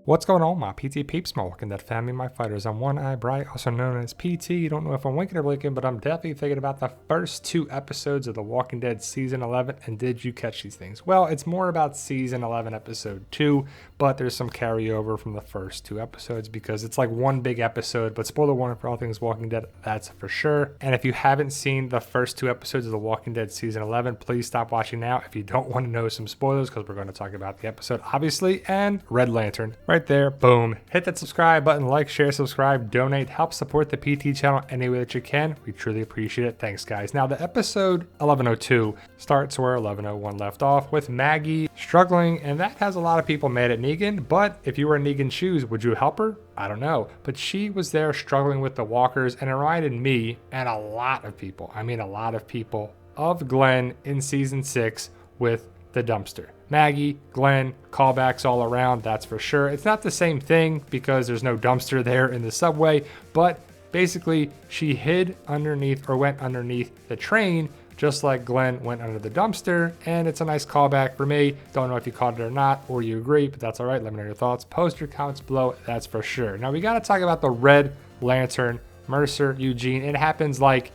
What's going on, my PT peeps, my Walking Dead family, my fighters? I'm One Eye Bright, also known as PT. You don't know if I'm winking or blinking, but I'm definitely thinking about the first 2 episodes of The Walking Dead Season 11, and did you catch these things? Well, it's more about Season 11, Episode 2, but there's some carryover from the first 2 episodes because it's like one big episode, but spoiler warning for all things Walking Dead, that's for sure. And if you haven't seen the first 2 episodes of The Walking Dead Season 11, please stop watching now if you don't want to know some spoilers, because we're going to talk about the episode, obviously, and Red Lantern. Right there, boom. Hit that subscribe button, like, share, subscribe, donate, help support the PT channel any way that you can. We truly appreciate it. Thanks, guys. Now, the episode 1102 starts where 1101 left off, with Maggie struggling, and that has a lot of people mad at Negan, but if you were in Negan's shoes, would you help her? I don't know. But she was there struggling with the walkers, and it reminded me, and a lot of people, of Glenn in Season 6 with the dumpster. Maggie, Glenn, callbacks all around, that's for sure. It's not the same thing because there's no dumpster there in the subway, but basically she hid underneath or went underneath the train just like Glenn went under the dumpster, and it's a nice callback for me. Don't know if you caught it or not, or you agree, but that's all right. Let me know your thoughts. Post your comments below, that's for sure. Now we got to talk about the Red Lantern, Mercer, Eugene. It happens like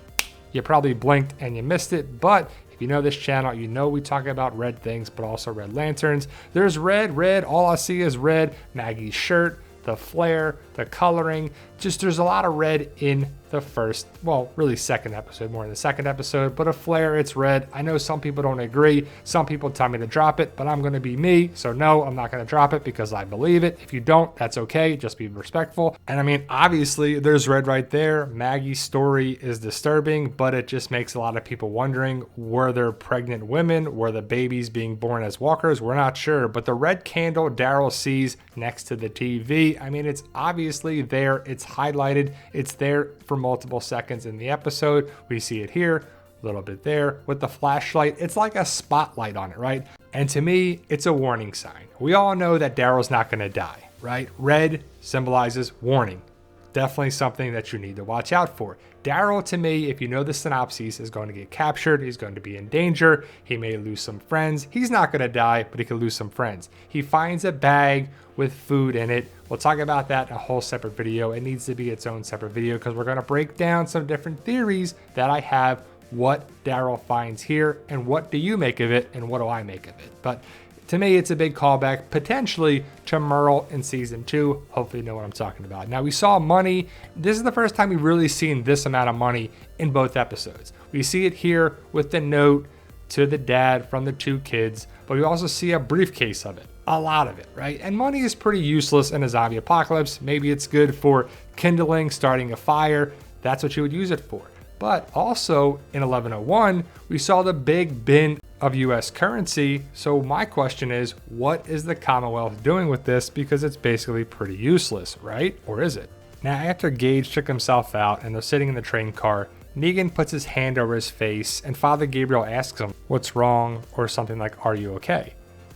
you probably blinked and you missed it, but if you know this channel, you know we talk about red things, but also red lanterns. There's red, all I see is red. Maggie's shirt, the flare, the coloring, just there's a lot of red in the first, well, really second episode, more in the second episode, but a flare, it's red. I know some people don't agree. Some people tell me to drop it, but I'm going to be me. So no, I'm not going to drop it because I believe it. If you don't, that's okay. Just be respectful. And I mean, obviously there's red right there. Maggie's story is disturbing, but it just makes a lot of people wondering, were there pregnant women? Were the babies being born as walkers? We're not sure, but the red candle Daryl sees next to the TV, I mean, it's obviously there. It's highlighted. It's there for multiple seconds in the episode. We see it here, a little bit there with the flashlight. It's like a spotlight on it, right? And to me, it's a warning sign. We all know that Daryl's not going to die, right? Red symbolizes warning. Definitely something that you need to watch out for. Daryl, to me, if you know the synopsis, is going to get captured. He's going to be in danger. He may lose some friends. He's not going to die, but he could lose some friends. He finds a bag with food in it. We'll talk about that in a whole separate video. It needs to be its own separate video because we're going to break down some different theories that I have, what Daryl finds here, and what do you make of it, and what do I make of it. But to me, it's a big callback, potentially, to Merle in Season 2. Hopefully you know what I'm talking about. Now, we saw money. This is the first time we've really seen this amount of money in both episodes. We see it here with the note to the dad from the 2 kids, but we also see a briefcase of it. A lot of it, right? And money is pretty useless in a zombie apocalypse. Maybe it's good for kindling, starting a fire. That's what you would use it for. But also in 1101, we saw the big bin of US currency. So my question is, what is the Commonwealth doing with this? Because it's basically pretty useless, right? Or is it? Now, after Gage took himself out and they're sitting in the train car, Negan puts his hand over his face and Father Gabriel asks him, what's wrong? Or something like, are you okay?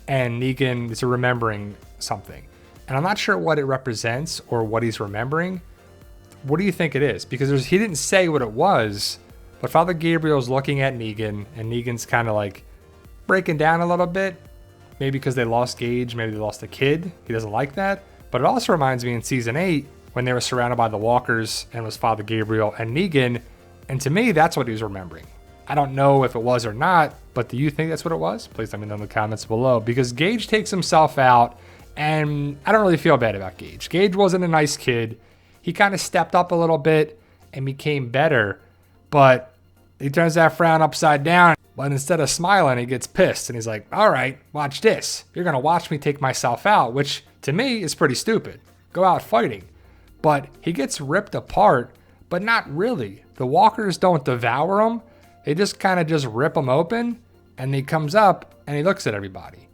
And Negan is remembering something. And I'm not sure what it represents or what he's remembering. What do you think it is? Because he didn't say what it was, but Father Gabriel's looking at Negan, and Negan's kind of like breaking down a little bit. Maybe because they lost Gage, maybe they lost a kid. He doesn't like that. But it also reminds me in Season 8, when they were surrounded by the walkers, and it was Father Gabriel and Negan. And to me, that's what he was remembering. I don't know if it was or not, but do you think that's what it was? Please let me know in the comments below, because Gage takes himself out, and I don't really feel bad about Gage. Gage wasn't a nice kid. He kind of stepped up a little bit and became better, but he turns that frown upside down, but instead of smiling, he gets pissed, and he's like, all right, watch this. You're going to watch me take myself out, which to me is pretty stupid. Go out fighting. But he gets ripped apart, but not really. The walkers don't devour him. They just kind of just rip him open, and he comes up and he looks at everybody.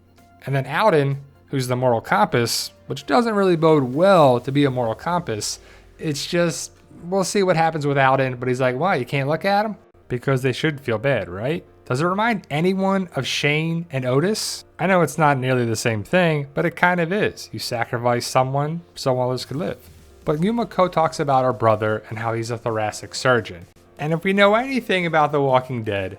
And then Alden, who's the moral compass, which doesn't really bode well to be a moral compass. It's just, we'll see what happens with Alden, but he's like, why, you can't look at him? Because they should feel bad, right? Does it remind anyone of Shane and Otis? I know it's not nearly the same thing, but it kind of is. You sacrifice someone so others could live. But Yumiko talks about her brother and how he's a thoracic surgeon. And if we know anything about The Walking Dead,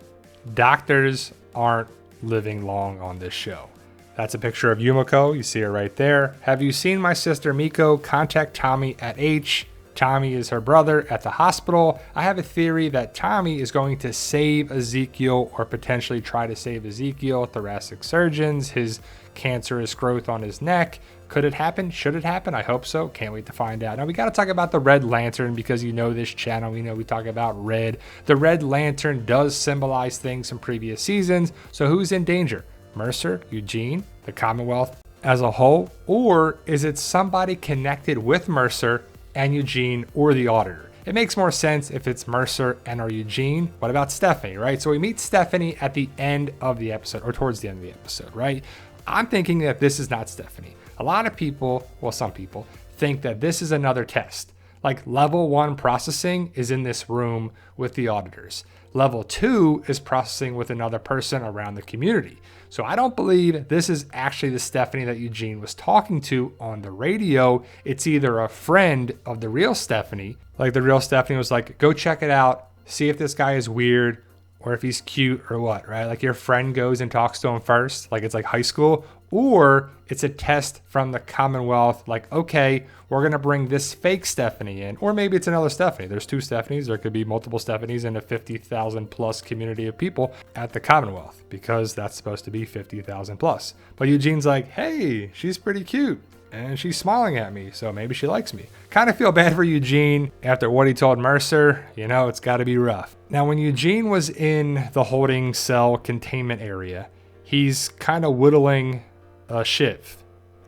doctors aren't living long on this show. That's a picture of Yumiko. You see her right there. Have you seen my sister Miko? Contact Tommy at H. Tommy is her brother at the hospital. I have a theory that Tommy is going to save Ezekiel or potentially try to save Ezekiel. Thoracic surgeons, his cancerous growth on his neck. Could it happen? Should it happen? I hope so. Can't wait to find out. Now we got to talk about the Red Lantern because you know this channel. We talk about red. The Red Lantern does symbolize things from previous seasons. So who's in danger? Mercer, Eugene, the Commonwealth as a whole? Or is it somebody connected with Mercer and Eugene or the Auditor? It makes more sense if it's Mercer and or Eugene. What about Stephanie, right? So we meet Stephanie at the end of the episode or towards the end of the episode, right? I'm thinking that this is not Stephanie. A lot of people, well, some people think that this is another test. Like level 1 processing is in this room with the auditors. Level 2 is processing with another person around the community. So I don't believe this is actually the Stephanie that Eugene was talking to on the radio. It's either a friend of the real Stephanie, like the real Stephanie was like, go check it out, see if this guy is weird or if he's cute or what, right? Like your friend goes and talks to him first, like it's like high school. Or it's a test from the Commonwealth, like, okay, we're going to bring this fake Stephanie in. Or maybe it's another Stephanie. There's 2 Stephanies. There could be multiple Stephanies in a 50,000 plus community of people at the Commonwealth because that's supposed to be 50,000 plus. But Eugene's like, hey, she's pretty cute and she's smiling at me, so maybe she likes me. Kind of feel bad for Eugene after what he told Mercer. You know, it's got to be rough. Now, when Eugene was in the holding cell containment area, he's kind of whittling a shiv,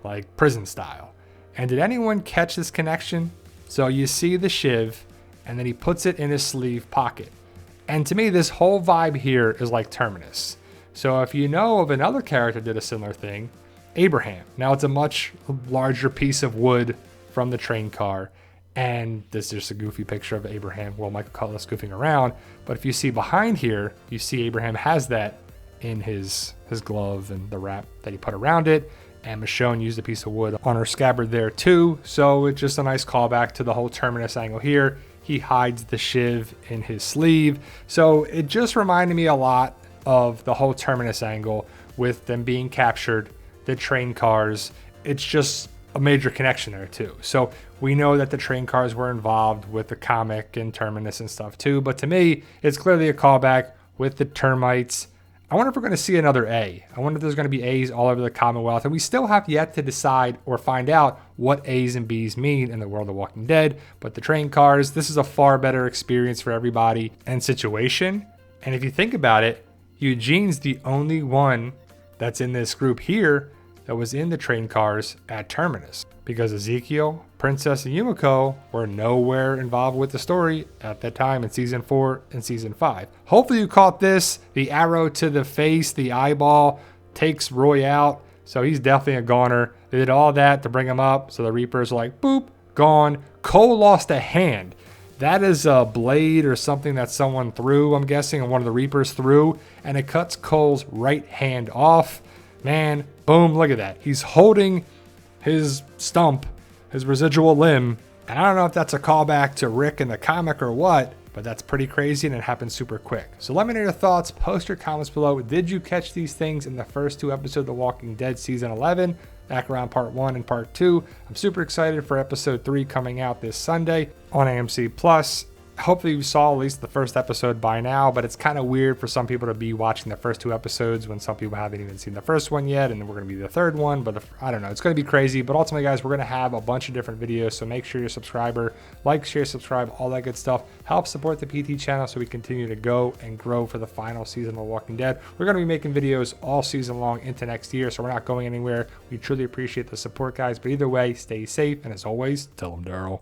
like prison style. And did anyone catch this connection? So you see the shiv and then he puts it in his sleeve pocket. And to me, this whole vibe here is like Terminus. So if you know of another character did a similar thing, Abraham. Now it's a much larger piece of wood from the train car. And this is just a goofy picture of Abraham. Well, Michael Cutlass goofing around. But if you see behind here, you see Abraham has that in his glove and the wrap that he put around it. And Michonne used a piece of wood on her scabbard there too. So it's just a nice callback to the whole Terminus angle here. He hides the shiv in his sleeve. So it just reminded me a lot of the whole Terminus angle with them being captured, the train cars. It's just a major connection there too. So we know that the train cars were involved with the comic and Terminus and stuff too. But to me, it's clearly a callback with the termites. I wonder if we're going to see another A. I wonder if there's going to be A's all over the Commonwealth. And we still have yet to decide or find out what A's and B's mean in the world of Walking Dead. But the train cars, this is a far better experience for everybody and situation. And if you think about it, Eugene's the only one that's in this group here that was in the train cars at Terminus. Because Ezekiel, Princess, and Yumiko were nowhere involved with the story at that time in season 4 and season 5. Hopefully you caught this. The arrow to the face, the eyeball takes Roy out. So he's definitely a goner. They did all that to bring him up. So the Reapers are like, boop, gone. Cole lost a hand. That is a blade or something that someone threw, I'm guessing, and one of the Reapers threw. And it cuts Cole's right hand off. Man, boom, look at that. He's holding his stump, his residual limb. And I don't know if that's a callback to Rick in the comic or what, but that's pretty crazy and it happened super quick. So let me know your thoughts. Post your comments below. Did you catch these things in the first 2 episodes of The Walking Dead season 11? Back around part 1 and part 2. I'm super excited for episode 3 coming out this Sunday on AMC Plus. Hopefully you saw at least the first episode by now, but it's kind of weird for some people to be watching the first 2 episodes when some people haven't even seen the first one yet, and then we're going to be the third one, but I don't know. It's going to be crazy, but ultimately, guys, we're going to have a bunch of different videos, so make sure you're a subscriber. Like, share, subscribe, all that good stuff. Help support the PT channel so we continue to go and grow for the final season of The Walking Dead. We're going to be making videos all season long into next year, so we're not going anywhere. We truly appreciate the support, guys, but either way, stay safe, and as always, tell them Daryl.